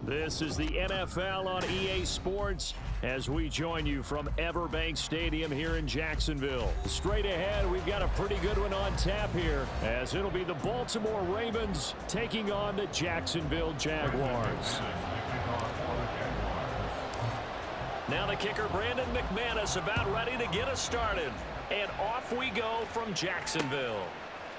This is the NFL on EA Sports as we join you from Everbank Stadium here in Jacksonville. Straight ahead, we've got a pretty good one on tap here as it'll be the Baltimore Ravens taking on the Jacksonville Jaguars. Now the kicker, Brandon McManus, about ready to get us started. And off we go from Jacksonville.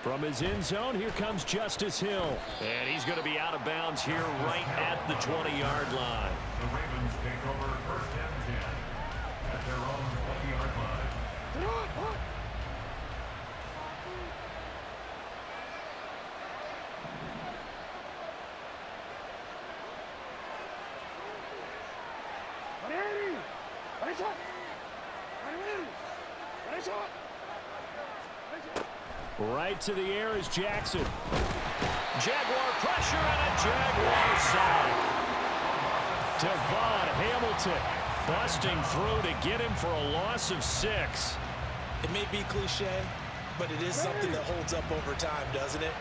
From his end zone, here comes Justice Hill. And he's going to be out of bounds here right at the 20-yard line. The Ravens take over first and 10 at their own 20-yard line. Right to the air is Jackson. Jaguar pressure and a Jaguar sack. Devon Hamilton busting through to get him for a loss of 6. It may be cliche, but it is something that holds up over time, doesn't it?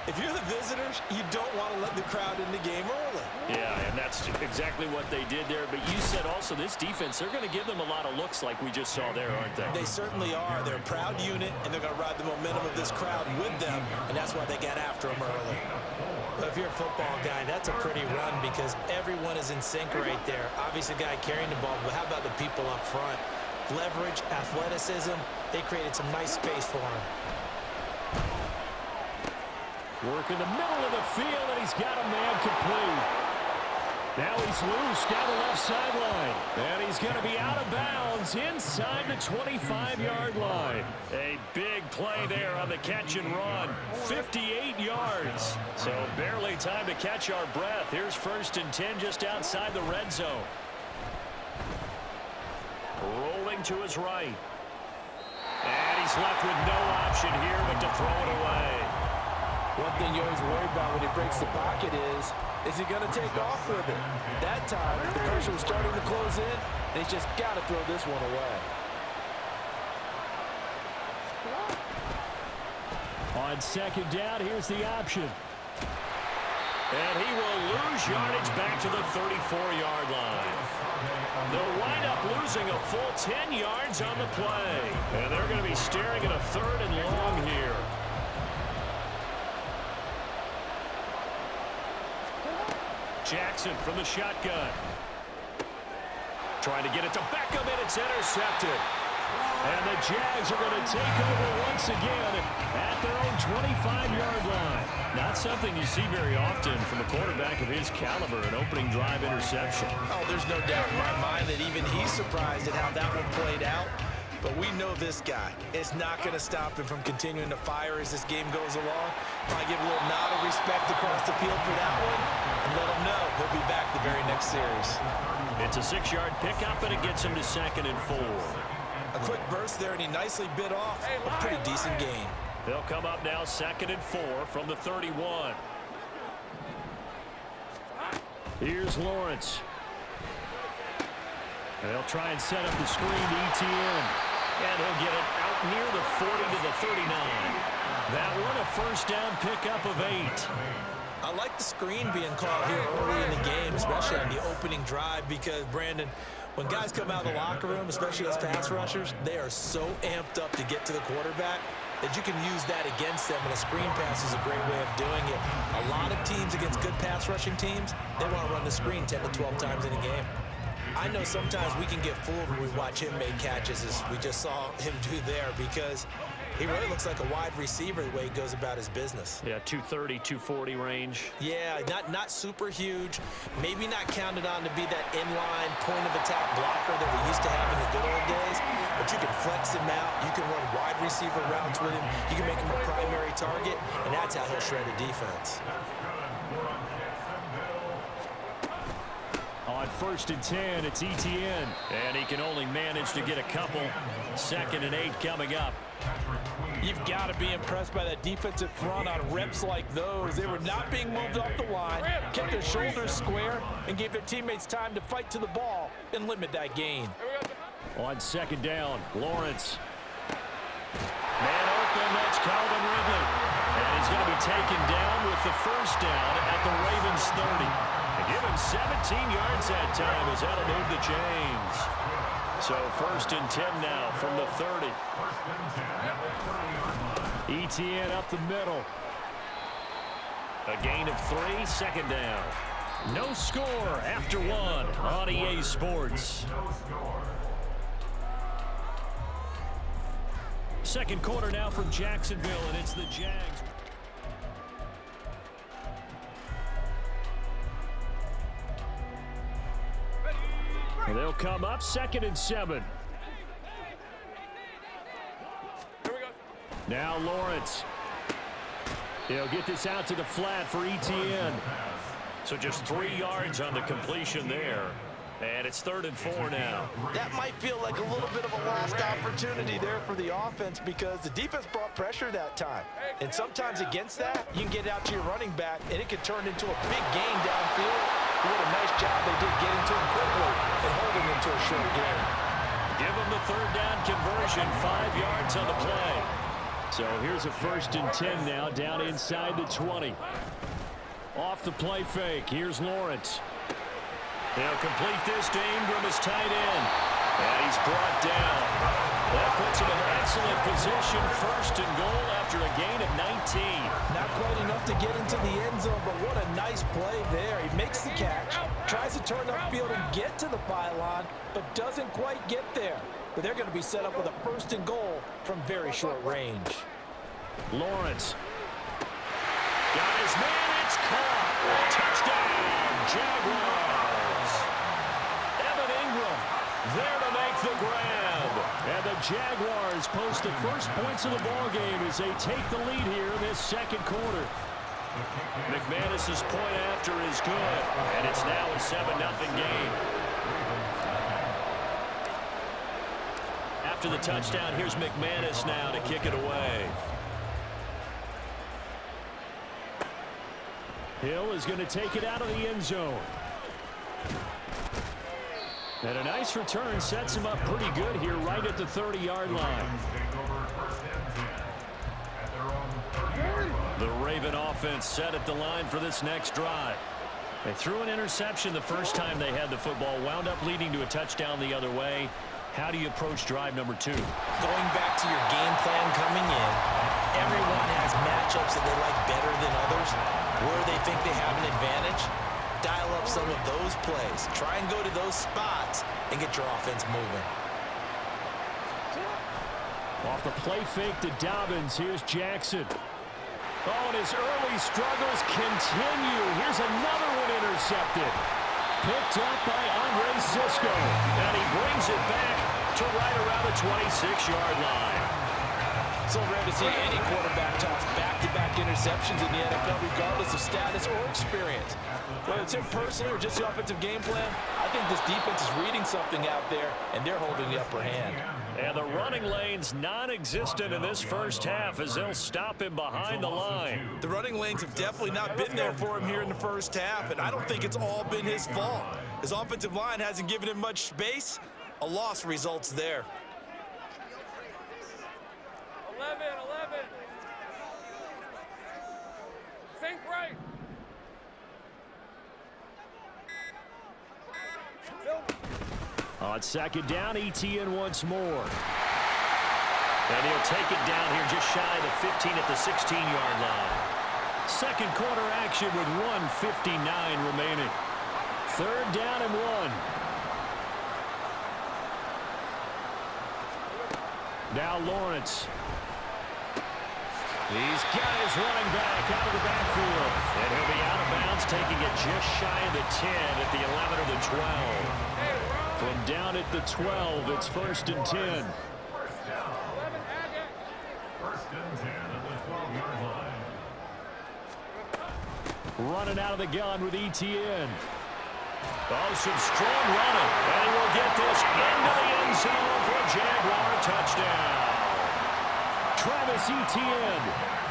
If you're the visitors, you don't want to let the crowd in the game early. Yeah, and that's exactly what they did there. But you said also this defense, they're going to give them a lot of looks like we just saw there, aren't they? They certainly are. They're a proud unit, and they're going to ride the momentum of this crowd with them, and that's why they got after them early. But if you're a football guy, that's a pretty run because everyone is in sync right there. Obviously, the guy carrying the ball, but how about the people up front? Leverage, athleticism, they created some nice space for him. Work in the middle of the field, and he's got a man complete. Now he's loose down the left sideline. And he's going to be out of bounds inside the 25-yard line. A big play there on the catch and run. 58 yards. So barely time to catch our breath. Here's first and 10 just outside the red zone. Rolling to his right. And he's left with no option here but to throw it away. One thing you always worry about when he breaks the pocket is he going to take off with it? That time, the pressure was starting to close in, and he's just got to throw this one away. On second down, here's the option. And he will lose yardage back to the 34-yard line. They'll wind up losing a full 10 yards on the play. And they're going to be staring at a third and long here. Jackson from the shotgun. Trying to get it to Beckham, and it's intercepted. And the Jags are going to take over once again at their own 25-yard line. Not something you see very often from a quarterback of his caliber, an opening drive interception. Oh, there's no doubt in my mind that even he's surprised at how that one played out. But we know this guy. It's not going to stop him from continuing to fire as this game goes along. Probably give a little nod of respect across the field for that one and let him know he'll be back the very next series. It's a 6-yard pickup, and it gets him to 2nd and 4. A quick burst there, and he nicely bit off a pretty decent gain. They'll come up now 2nd and 4 from the 31. Here's Lawrence. They'll try and set up the screen to ETN. And he'll get it out near the 40 to the 39. That one a first down pickup of 8. I like the screen being called here early in the game, especially on the opening drive, because, Brandon, when guys come out of the locker room, especially as pass rushers, they are so amped up to get to the quarterback that you can use that against them, and a screen pass is a great way of doing it. A lot of teams against good pass rushing teams, they want to run the screen 10 to 12 times in a game. I know sometimes we can get fooled when we watch him make catches, as we just saw him do there, because he really looks like a wide receiver the way he goes about his business. Yeah, 230, 240 range. Yeah, not super huge. Maybe not counted on to be that inline point-of-attack blocker that we used to have in the good old days, but you can flex him out. You can run wide receiver routes with him. You can make him a primary target, and that's how he'll shred a defense. On 1st and 10, it's ETN. And he can only manage to get a couple. 2nd and 8 coming up. You've got to be impressed by that defensive front on reps like those. They were not being moved off the line, kept their shoulders square, and gave their teammates time to fight to the ball and limit that gain. On 2nd down, Lawrence. Man open, that's Calvin Ridley. And he's going to be taken down with the first down at the Ravens 30. And give him 17 yards that time as that'll move the chains. So 1st and 10 now from the 30. ETN up the middle. A gain of 3, 2nd down. No score after 1 on EA Sports. Second quarter now from Jacksonville, and it's the Jags. And they'll come up 2nd and 7. Now Lawrence. He'll get this out to the flat for ETN. So just 3 yards on the completion there. And it's 3rd and 4 now. That might feel like a little bit of a lost opportunity there for the offense because the defense brought pressure that time. And sometimes against that, you can get out to your running back, and it can turn into a big gain downfield. What a nice job they did getting to him quickly and holding him to a short gain. Give him the 3rd down conversion, 5 yards on the play. So here's a 1st and 10 now, down inside the 20. Off the play fake, here's Lawrence. They'll complete this to Ingram as tight end. And he's brought down. That puts him in excellent position. 1st and goal after a gain of 19. Not quite enough to get into the end zone, but what a nice play there. He makes the catch, tries to turn upfield and get to the pylon, but doesn't quite get there. But they're going to be set up with a 1st and goal from very short range. Lawrence. Got his man. It's caught. Touchdown, Jaguars. Evan Ingram there to make the grab. And the Jaguars post the first points of the ballgame as they take the lead here in this 2nd quarter. McManus's point after is good. And it's now a 7-0 game. After the touchdown, here's McManus now to kick it away. Hill is going to take it out of the end zone. And a nice return sets him up pretty good here right at the 30-yard line. The Raven offense set at the line for this next drive. They threw an interception the first time they had the football, wound up leading to a touchdown the other way. How do you approach drive number 2? Going back to your game plan coming in, everyone has matchups that they like better than others. Where they think they have an advantage, dial up some of those plays. Try and go to those spots and get your offense moving. Off the play fake to Dobbins, here's Jackson. Oh, and his early struggles continue. Here's another one intercepted. Picked up by Andre Cisco. And he brings it back to right around the 26-yard line. So rare to see any quarterback toss back-to-back interceptions in the NFL, regardless of status or experience. Whether it's him personally or just the offensive game plan, I think this defense is reading something out there, and they're holding the upper hand. And the running lane's non-existent in this first half as they'll stop him behind the line. The running lanes have definitely not been there for him here in the first half, and I don't think it's all been his fault. His offensive line hasn't given him much space. A loss results there. 11. Think right. On 2nd down, ETN once more. And he'll take it down here just shy of the 15 at the 16-yard line. 2nd quarter action with 1:59 remaining. 3rd down and 1. Now Lawrence. He's got his running back out of the backfield. And he'll be out of bounds, taking it just shy of the 10 at the 11 or the 12. From down at the 12, it's 1st and 10. First and 10 at the 12-yard line. Running out of the gun with ETN. Oh, some strong running. And we'll get this into the end zone for a Jaguar touchdown. Travis Etienne,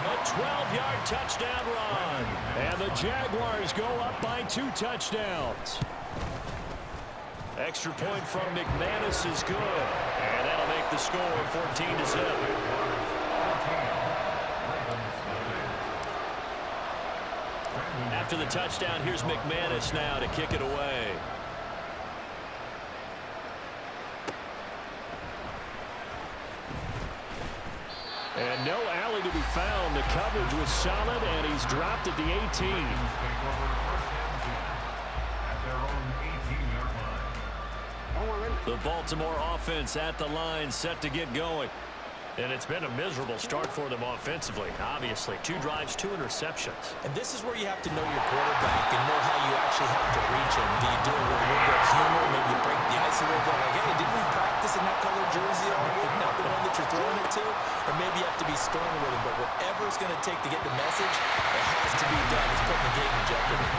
a 12-yard touchdown run. And the Jaguars go up by 2 touchdowns. Extra point from McManus is good. And that'll make the score 14-0. After the touchdown, here's McManus now to kick it away. And no alley to be found. The coverage was solid, and he's dropped at the 18. Take over first and 10 at their own 18-yard line. The Baltimore offense at the line, set to get going. And it's been a miserable start for them offensively, obviously. 2 drives, 2 interceptions. And this is where you have to know your quarterback and know how you actually have to reach him. Do you do it with a little bit of humor? Maybe you break the ice a little bit. Like, hey, didn't we practice in that colored jersey all week? Not the one that you're throwing it to? Or maybe you have to be stern with him. But whatever it's going to take to get the message, it has to be done. He's putting the game in jeopardy.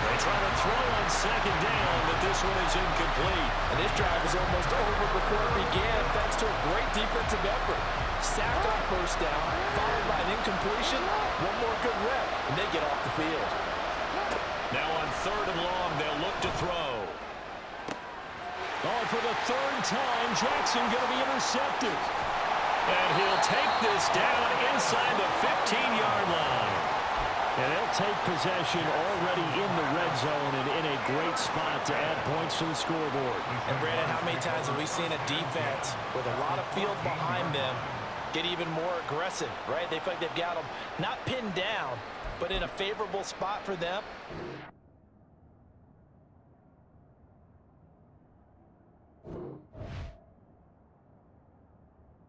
They try to throw on second down, but this one is incomplete. And this drive was almost over before it began, thanks to a great defensive effort. Sack on first down, followed by an incompletion, one more good rep, and they get off the field. Now on 3rd and long, they'll look to throw. Oh, for the 3rd time, Jackson going to be intercepted. And he'll take this down inside the 15-yard line. And they'll take possession already in the red zone and in a great spot to add points to the scoreboard. And Brandon, how many times have we seen a defense with a lot of field behind them get even more aggressive, right? They feel like they've got them not pinned down, but in a favorable spot for them.